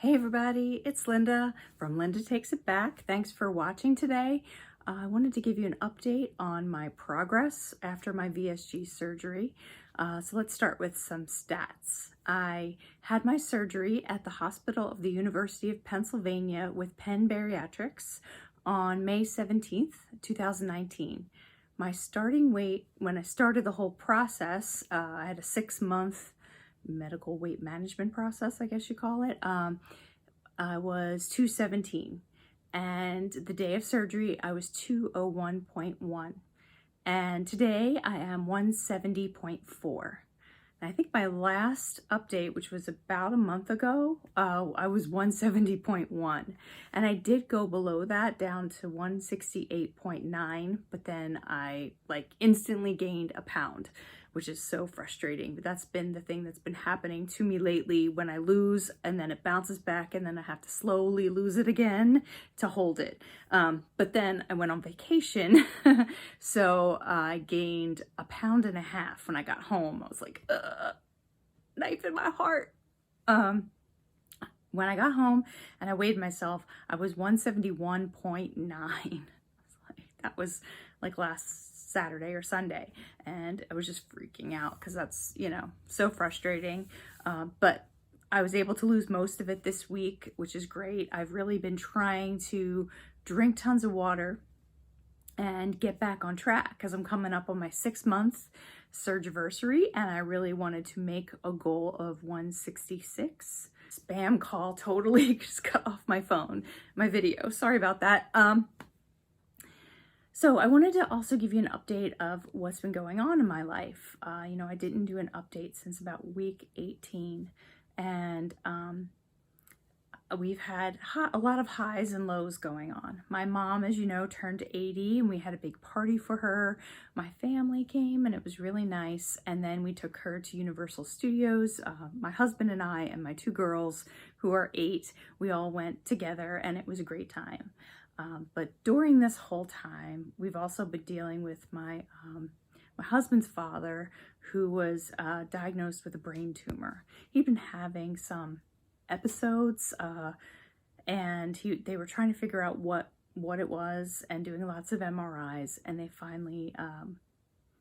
Hey everybody, it's Linda from Linda Takes It Back. Thanks for watching today. I wanted to give you an update on my progress after my VSG surgery. So let's start with some stats. I had my surgery at the Hospital of the University of Pennsylvania with Penn Bariatrics on May 17th, 2019. My starting weight, when I started the whole process, I had a 6-month medical weight management process, I guess you call it. I was 217, and the day of surgery I was 201.1, and today I am 170.4. I think my last update, which was about a month ago, I was 170.1, and I did go below that down to 168.9, but then I instantly gained a pound, which is so frustrating. But that's been the thing that's been happening to me lately. When I lose and then it bounces back and then I have to slowly lose it again to hold it. But then I went on vacation, so I gained 1.5 pounds when I got home. I was like, knife in my heart. When I got home and I weighed myself, I was 171.9. That was like last Saturday or Sunday, and I was just freaking out because that's, so frustrating. But I was able to lose most of it this week, which is great. I've really been trying to drink tons of water and get back on track because I'm coming up on my 6-month surgiversary, and I really wanted to make a goal of 166. Spam call totally just cut off my video. Sorry about that. So I wanted to also give you an update of what's been going on in my life. I didn't do an update since about week 18, and we've had a lot of highs and lows going on. My mom, as you know, turned 80, and we had a big party for her. My family came, and it was really nice. And then we took her to Universal Studios. My husband and I and my 2 girls, who are 8, we all went together, and it was a great time. But during this whole time, we've also been dealing with my husband's father, who was diagnosed with a brain tumor. He'd been having some episodes, and they were trying to figure out what it was, and doing lots of MRIs, and they finally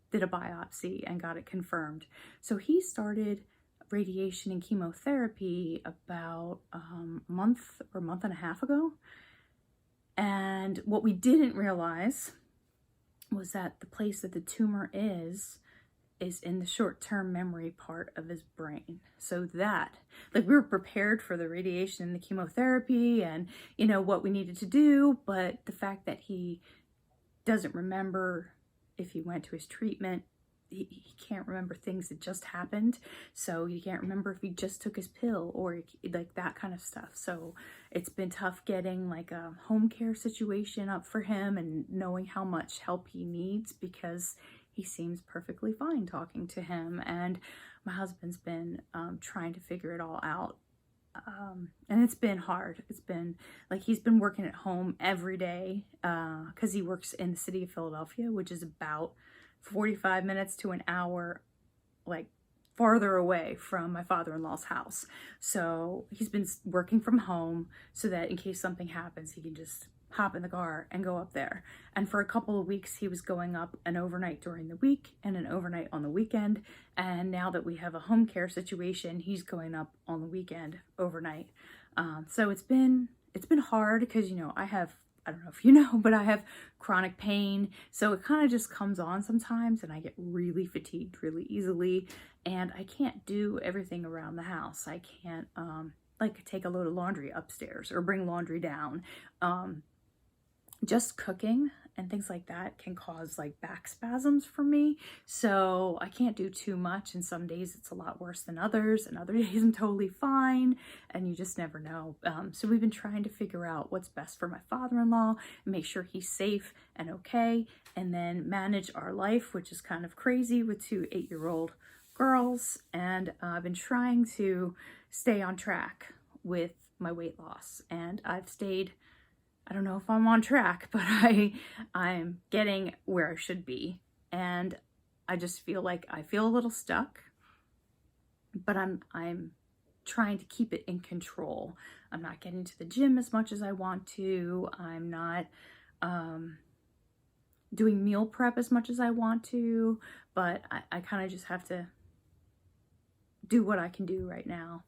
did a biopsy and got it confirmed. So he started radiation and chemotherapy about a month or month and a half ago. And what we didn't realize was that the place that the tumor is in the short-term memory part of his brain. So that, we were prepared for the radiation and the chemotherapy and, what we needed to do, but the fact that he doesn't remember if he went to his treatment, he can't remember things that just happened. So he can't remember if he just took his pill or that kind of stuff. So it's been tough getting a home care situation up for him and knowing how much help he needs, because he seems perfectly fine talking to him. And my husband's been trying to figure it all out. And it's been hard. It's been he's been working at home every day because he works in the city of Philadelphia, which is about 45 minutes to an hour farther away from my father-in-law's house. So he's been working from home so that in case something happens, he can just hop in the car and go up there. And for a couple of weeks, he was going up an overnight during the week and an overnight on the weekend. And now that we have a home care situation, he's going up on the weekend overnight. So it's been hard because, I don't know if you know, but I have chronic pain. So it kind of just comes on sometimes, and I get really fatigued really easily, and I can't do everything around the house. I can't take a load of laundry upstairs or bring laundry down. Just cooking and things like that can cause back spasms for me. So I can't do too much, and some days it's a lot worse than others, and other days I'm totally fine, and you just never know. So we've been trying to figure out what's best for my father-in-law and make sure he's safe and okay, and then manage our life, which is kind of crazy with 2 8-year-old girls. And I've been trying to stay on track with my weight loss, and I've stayed, I don't know if I'm on track, but I'm getting where I should be. And I just feel I feel a little stuck, but I'm trying to keep it in control. I'm not getting to the gym as much as I want to. I'm not doing meal prep as much as I want to, but I kind of just have to do what I can do right now.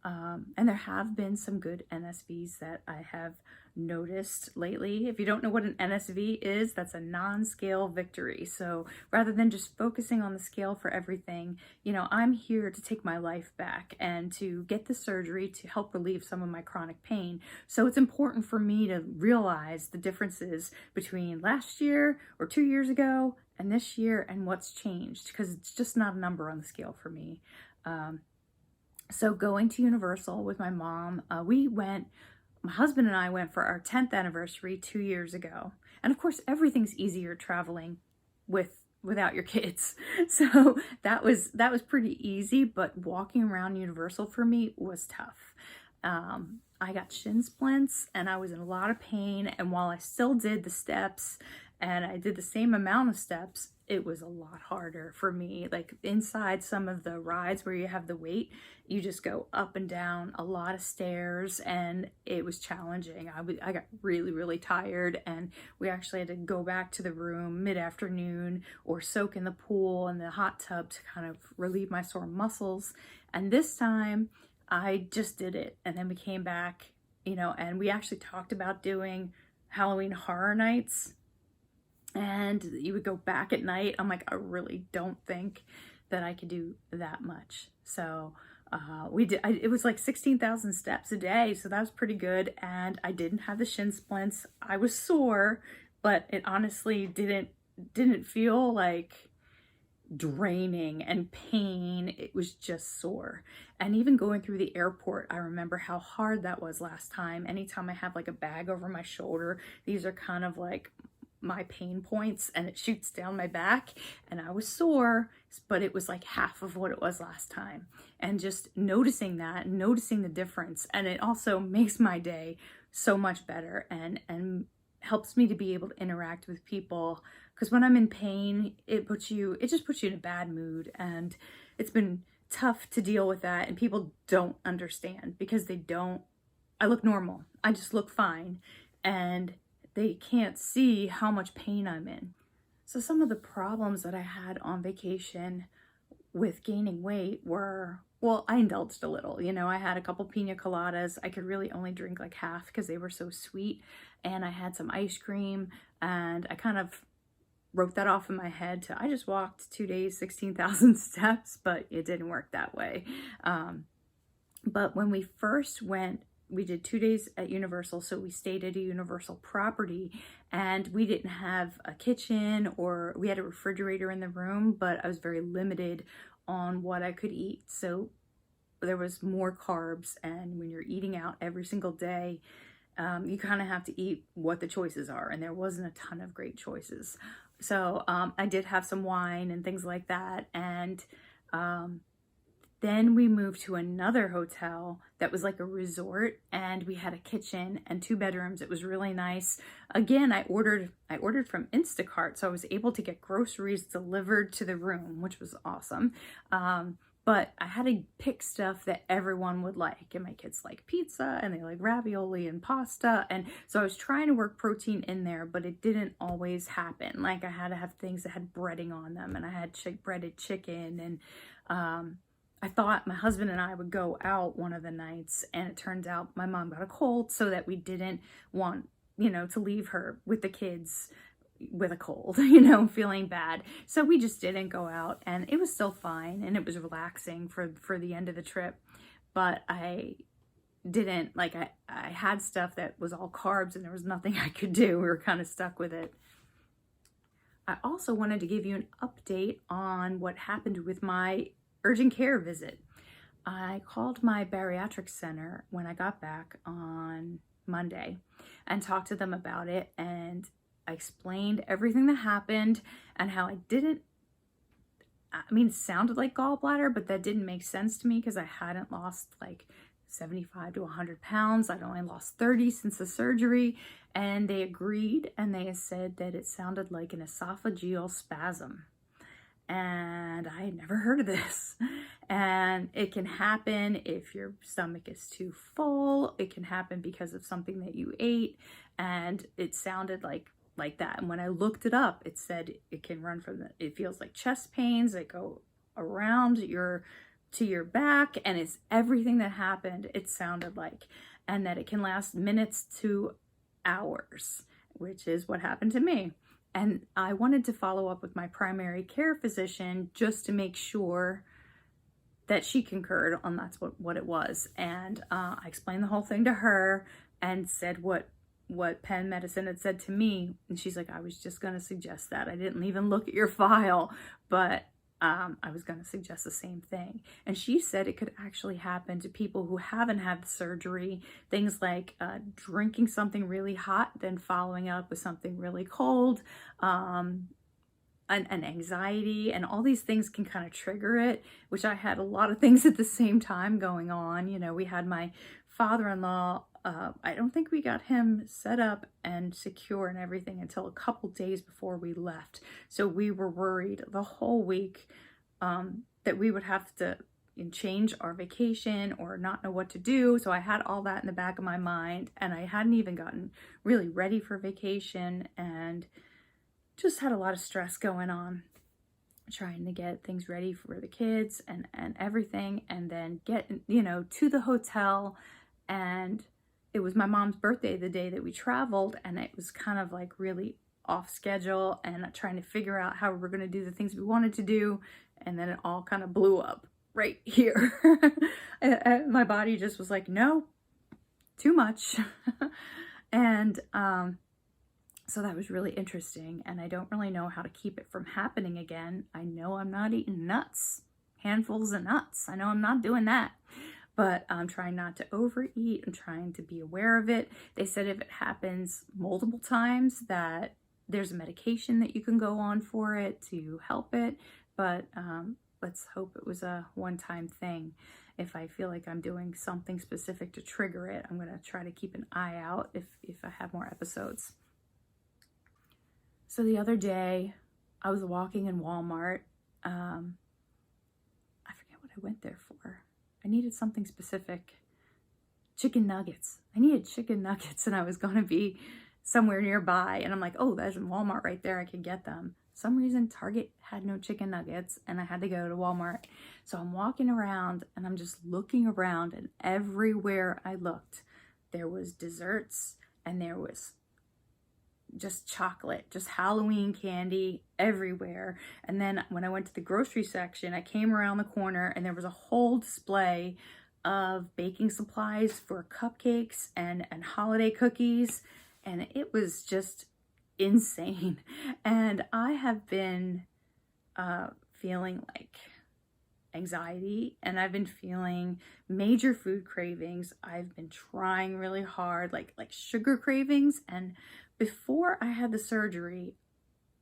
And there have been some good NSVs that I have noticed lately. If you don't know what an NSV is, that's a non-scale victory. So rather than just focusing on the scale for everything, you know, I'm here to take my life back and to get the surgery to help relieve some of my chronic pain. So it's important for me to realize the differences between last year or 2 years ago and this year and what's changed, because it's just not a number on the scale for me. So going to Universal with my mom, my husband and I went for our 10th anniversary 2 years ago. And of course, everything's easier traveling without your kids. So that was pretty easy, but walking around Universal for me was tough. I got shin splints and I was in a lot of pain. And while I still did the steps and I did the same amount of steps, it was a lot harder for me. Like inside some of the rides where you have the weight, you just go up and down a lot of stairs, and it was challenging. I got really, really tired, and we actually had to go back to the room mid-afternoon or soak in the pool and the hot tub to kind of relieve my sore muscles. And this time I just did it. And then we came back, you know, and we actually talked about doing Halloween Horror Nights. And you would go back at night. I'm like, I really don't think that I could do that much. So we did. It was like 16,000 steps a day, so that was pretty good. And I didn't have the shin splints. I was sore, but it honestly didn't feel like draining and pain. It was just sore. And even going through the airport, I remember how hard that was last time. Anytime I have like a bag over my shoulder, these are kind of like my pain points, and it shoots down my back, and I was sore, but it was like half of what it was last time. And just noticing that, noticing the difference, and it also makes my day so much better and helps me to be able to interact with people, because when I'm in pain, it just puts you in a bad mood, and it's been tough to deal with that. And people don't understand because I look normal. I just look fine, and they can't see how much pain I'm in. So some of the problems that I had on vacation with gaining weight were, well, I indulged a little. You know, I had a couple pina coladas. I could really only drink like half because they were so sweet. And I had some ice cream, and I kind of wrote that off in my head I just walked 2 days, 16,000 steps, but it didn't work that way. But when we first went, we did 2 days at Universal, so we stayed at a Universal property, and we didn't have a kitchen, or we had a refrigerator in the room, but I was very limited on what I could eat. So there was more carbs, and when you're eating out every single day, you kind of have to eat what the choices are, and there wasn't a ton of great choices. So I did have some wine and things like that, and then we moved to another hotel that was like a resort, and we had a kitchen and 2 bedrooms. It was really nice. Again, I ordered from Instacart, so I was able to get groceries delivered to the room, which was awesome. But I had to pick stuff that everyone would like, and my kids like pizza, and they like ravioli and pasta, and so I was trying to work protein in there, but it didn't always happen. Like I had to have things that had breading on them, and I had breaded chicken, and I thought my husband and I would go out one of the nights, and it turns out my mom got a cold, so that we didn't want, to leave her with the kids with a cold, feeling bad. So we just didn't go out, and it was still fine, and it was relaxing for the end of the trip. But I didn't, I had stuff that was all carbs, and there was nothing I could do. We were kind of stuck with it. I also wanted to give you an update on what happened with my urgent care visit. I called my bariatrics center when I got back on Monday and talked to them about it, and I explained everything that happened and how it sounded like gallbladder, but that didn't make sense to me because I hadn't lost like 75 to 100 pounds. I'd only lost 30 since the surgery, and they agreed, and they said that it sounded like an esophageal spasm. And I had never heard of this. And it can happen if your stomach is too full. It can happen because of something that you ate. And it sounded like that. And when I looked it up, it said it can run it feels like chest pains that go around to your back, and it's everything that happened, it sounded like, and that it can last minutes to hours, which is what happened to me. And I wanted to follow up with my primary care physician just to make sure that she concurred on that's what it was. And I explained the whole thing to her and said what Penn Medicine had said to me. And she's like, I was just going to suggest that. I didn't even look at your file, but I was going to suggest the same thing. And she said it could actually happen to people who haven't had the surgery. Things like drinking something really hot, then following up with something really cold, an anxiety, and all these things can kind of trigger it, which I had a lot of things at the same time going on. You know, we had my father-in-law, I don't think we got him set up and secure and everything until a couple days before we left. So we were worried the whole week that we would have to change our vacation or not know what to do. So I had all that in the back of my mind, and I hadn't even gotten really ready for vacation and just had a lot of stress going on, trying to get things ready for the kids and everything, and then get, to the hotel. And it was my mom's birthday the day that we traveled, and it was kind of like really off schedule and trying to figure out how we were going to do the things we wanted to do. And then it all kind of blew up right here. My body just was like, no, too much. And so that was really interesting. And I don't really know how to keep it from happening again. I know I'm not eating nuts, handfuls of nuts. I know I'm not doing that. But I'm trying not to overeat. I'm trying to be aware of it. They said if it happens multiple times that there's a medication that you can go on for it to help it. But let's hope it was a one-time thing. If I feel like I'm doing something specific to trigger it, I'm going to try to keep an eye out if I have more episodes. So the other day, I was walking in Walmart. I forget what I went there for. I needed something specific. Chicken nuggets. I needed chicken nuggets, and I was going to be somewhere nearby. And I'm like, oh, there's a Walmart right there. I can get them. For some reason, Target had no chicken nuggets, and I had to go to Walmart. So I'm walking around, and I'm just looking around, and everywhere I looked, there was desserts, and there was just chocolate, just Halloween candy everywhere. And then when I went to the grocery section, I came around the corner and there was a whole display of baking supplies for cupcakes and holiday cookies. And it was just insane. And I have been feeling like anxiety, and I've been feeling major food cravings. I've been trying really hard, like sugar cravings. And before I had the surgery,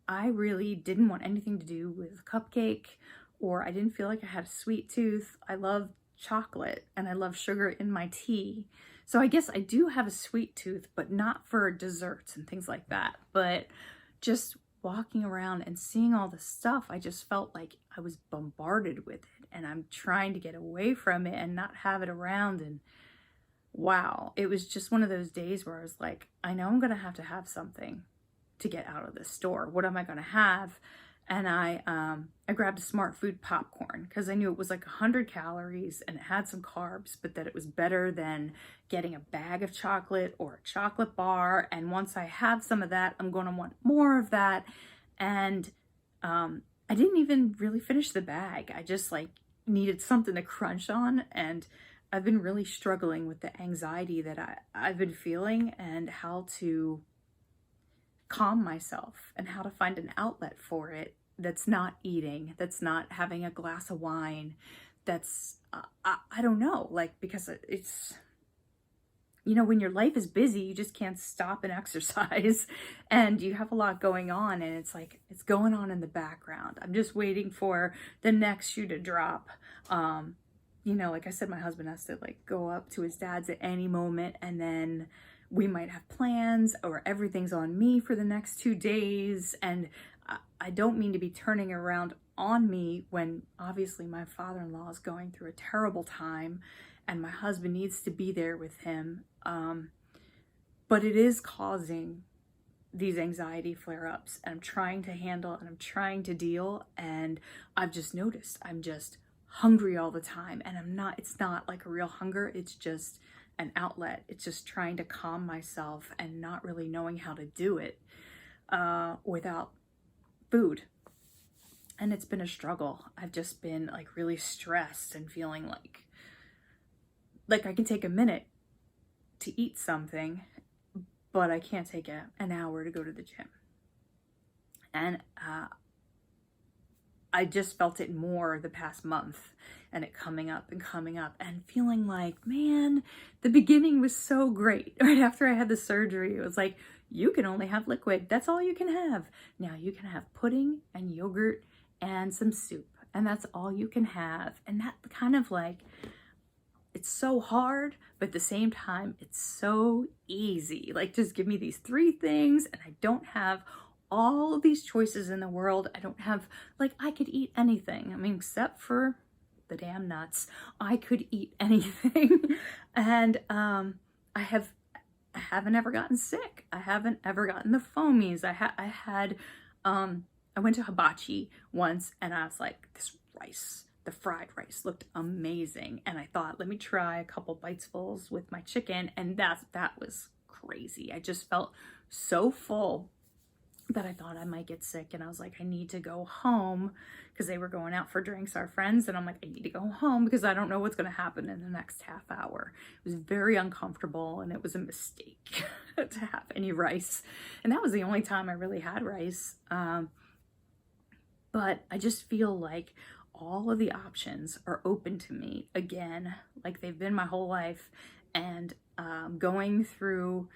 I really didn't want anything to do with cupcake, or I didn't feel like I had a sweet tooth. I love chocolate and I love sugar in my tea. So I guess I do have a sweet tooth, but not for desserts and things like that. But just walking around and seeing all the stuff, I just felt like I was bombarded with it, and I'm trying to get away from it and not have it around. And wow, it was just one of those days where I was like, I know I'm going to have something to get out of this store. What am I going to have? And I grabbed a Smart Food popcorn because I knew it was like 100 calories and it had some carbs, but that it was better than getting a bag of chocolate or a chocolate bar. And once I have some of that, I'm going to want more of that. And I didn't even really finish the bag. I just needed something to crunch on. And I've been really struggling with the anxiety that I've been feeling, and how to calm myself and how to find an outlet for it that's not eating, that's not having a glass of wine, that's, I don't know, because it's, when your life is busy, you just can't stop and exercise, and you have a lot going on, and it's it's going on in the background. I'm just waiting for the next shoe to drop. Like I said, my husband has to go up to his dad's at any moment, and then we might have plans, or everything's on me for the next 2 days. And I don't mean to be turning around on me when obviously my father-in-law is going through a terrible time and my husband needs to be there with him. But it is causing these anxiety flare-ups, and I'm trying to handle and I'm trying to deal, and I've just noticed I'm just hungry all the time, and it's not like a real hunger, it's just an outlet. It's just trying to calm myself and not really knowing how to do it without food. And it's been a struggle. I've just been like really stressed and feeling like I can take a minute to eat something, but I can't take an hour to go to the gym. And I just felt it more the past month, and it coming up and feeling like, man, the beginning was so great. Right after I had the surgery, it was like, you can only have liquid. That's all you can have. Now you can have pudding and yogurt and some soup, and that's all you can have. And that kind of like, it's so hard, but at the same time, it's so easy. Like, just give me these 3 things and I don't have all of these choices in the world. I don't have, like, I could eat anything. I mean, except for the damn nuts, I could eat anything. And I haven't ever gotten sick. I haven't ever gotten the foamies. I went to hibachi once and I was like, this rice, the fried rice looked amazing. And I thought, let me try a couple bitesfuls with my chicken. And that was crazy. I just felt so full that I thought I might get sick. And I was like, I need to go home, because they were going out for drinks, our friends. And I'm like, I need to go home because I don't know what's going to happen in the next half hour. It was very uncomfortable, and it was a mistake to have any rice. And that was the only time I really had rice. But I just feel like all of the options are open to me again, like they've been my whole life. And going through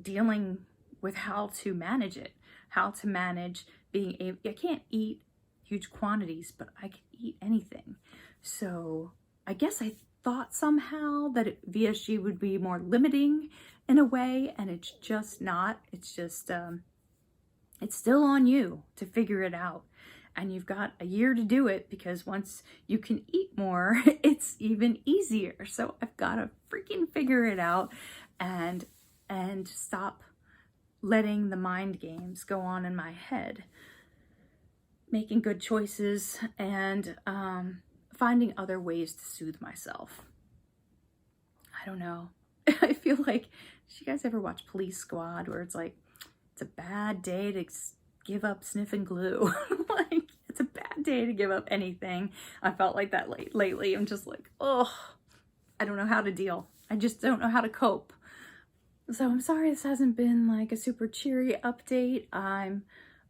dealing with how to manage it, how to manage being able, I can't eat huge quantities, but I can eat anything. So I guess I thought somehow that VSG would be more limiting in a way, and it's just not. It's just, it's still on you to figure it out. And you've got a year to do it, because once you can eat more, it's even easier. So I've got to freaking figure it out and stop letting the mind games go on in my head, making good choices, and finding other ways to soothe myself. I don't know. I feel like, did you guys ever watch Police Squad, where it's like, it's a bad day to give up sniffing glue? Like, it's a bad day to give up anything. I felt like that lately. I'm just like, oh, I don't know how to deal. I just don't know how to cope. So I'm sorry this hasn't been like a super cheery update. I'm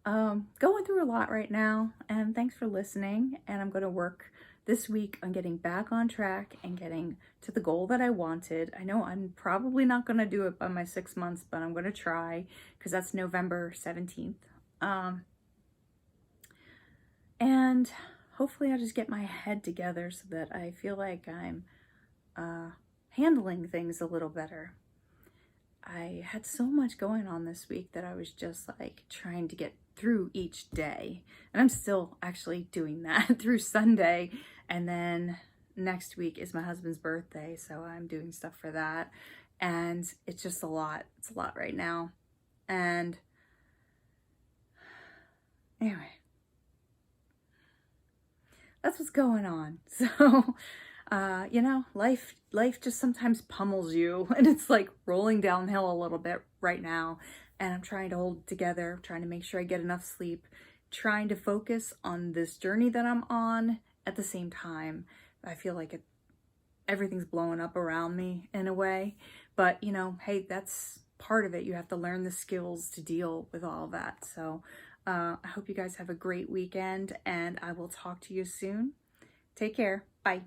going through a lot right now, and thanks for listening. And I'm going to work this week on getting back on track and getting to the goal that I wanted. I know I'm probably not going to do it by my 6 months, but I'm going to try, because that's November 17th. And hopefully I'll just get my head together so that I feel like I'm handling things a little better. I had so much going on this week that I was just like trying to get through each day. And I'm still actually doing that through Sunday. And then next week is my husband's birthday, so I'm doing stuff for that. And it's just a lot. It's a lot right now. And anyway, that's what's going on. So, you know, life just sometimes pummels you, and it's like rolling downhill a little bit right now. And I'm trying to hold it together, trying to make sure I get enough sleep, trying to focus on this journey that I'm on. At the same time, I feel like everything's blowing up around me in a way. But, you know, hey, that's part of it. You have to learn the skills to deal with all of that. So I hope you guys have a great weekend, and I will talk to you soon. Take care. Bye.